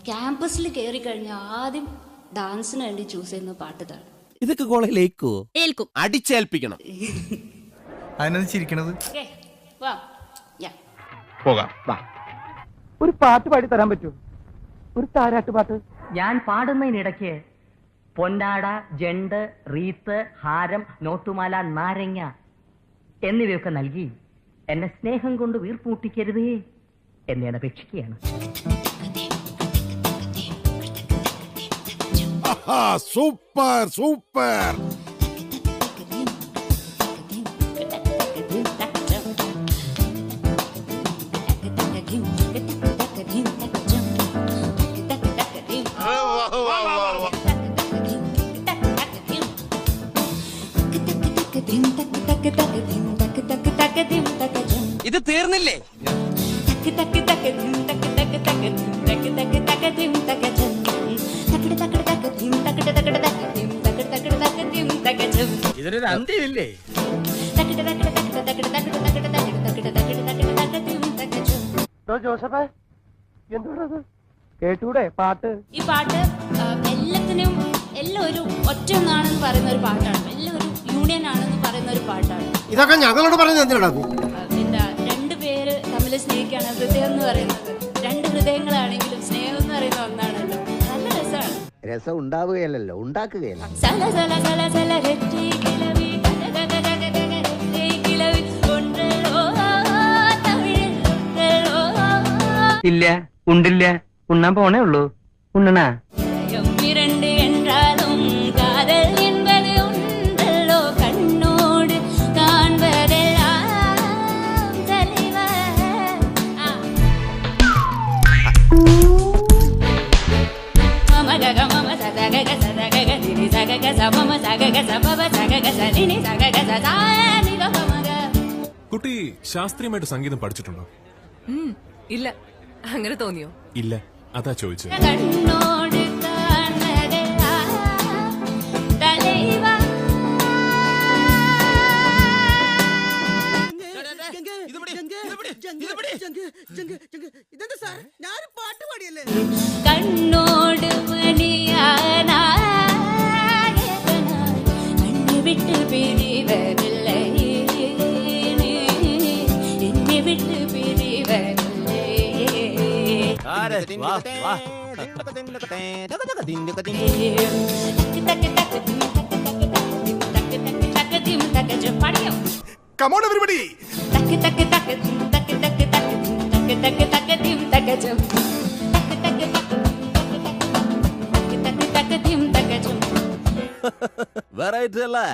ക്യാമ്പസിൽ കയറി കഴിഞ്ഞാൽ ആദ്യം ഡാൻസിന് വേണ്ടി ചൂസ് ചെയ്യുന്ന പാട്ട് ഇതാണ്. ഇതൊക്കെ കോളേജിലേക്കോ? ഏൽക്കും. അടിച്ചേൽപ്പിക്കണം. അതിനത് ചിരിക്കണത്. പോകാം. ഒരു പാട്ട് പാടി തരാൻ പറ്റൂ? ഒരു താരാട്ട് പാട്ട്. ഞാൻ പാടുന്നതിനിടയ്ക്ക് പൊന്നാട, ജണ്ട്, റീത്ത്, ഹാരം, നോട്ടുമാല, നാരങ്ങ എന്നിവയൊക്കെ നൽകി എന്നെ സ്നേഹം കൊണ്ട് വീർപ്പൂട്ടിക്കരുതേ എന്ന് ഞാൻ അപേക്ഷിക്കുകയാണ്. Super super. ഇത് തീർന്നില്ലേ? ഇതിനൊരു അന്ത്യമില്ലേ? ജോസഫേ, എന്തുകൊണ്ടത് കേട്ടൂടെ പാട്ട്? ഈ പാട്ട് എല്ലാത്തിനും എല്ലാം ഒരു ഒറ്റ ഒന്നാണെന്ന് പറയുന്ന ഒരു പാട്ടാണ്. എല്ലാം ഒരു യൂണിയൻ ആണെന്ന് പറയുന്ന ഒരു പാട്ടാണ്. ഇതൊക്കെ ഞങ്ങളോട് പറയുന്നത് എന്തിനാ? എന്താ, രണ്ടുപേര് തമ്മിൽ സ്നേഹിക്കാണ് ഹൃദയം എന്ന് പറയുന്നത്. രണ്ട് ഹൃദയങ്ങളാണെങ്കിലും സ്നേഹം എന്ന് പറയുന്ന ഒന്നാണല്ലോ. നല്ല രസമാണ്. രസം ഉണ്ടാവുകയല്ലോ, ഉണ്ടാക്കുകയല്ല. സല സല സല സല രറ്റി കിളവി കിളവി ഉണ്ടല്ലോ തമിഴിലുണ്ടല്ലോ. ഇല്ല, ഉണ്ടില്ല, ഉണ്ണാൻ പോണേ ഉള്ളൂ. ഉണ്ണണാ? இரண்டு என்றாலும் காதல் என்பது உண்டல்லோ, கண்ணோடு காண்பதெல்லாம் தலைவர். மம கக மம சதக சதக திரி சகக சமம சகக சபவ சகக சலினி சகக சதாനി கமக. കുട്ടി ശാസ്ത്രീയമായിട്ട് സംഗീതം പഠിച്ചിട്ടുണ്ടോ? ഇല്ല, അങ്ങനെ തോന്നിയോ? ഇല്ല, അതാ ചോദിച്ചത്. കണ്ണോട് കാൺപതെല്ലാം தலைவர். കണ്ണോട് മണിയാനായി എന്നെ വിട്ട് പിരിവതില്ലേ, എന്നെ വിട്ട് പിരിവതില്ലേ. പഠിയോ? Come on everybody. തക്ക് തക്ക് തക്ക് തക്ക് തക്ക് തക്ക് തക്ക് തക്ക് തിം തകജം തക്ക് തക്ക് തക്ക് തക്ക് തക്ക് തക്ക് തിം തകജം. വെറൈറ്റി അല്ലേ?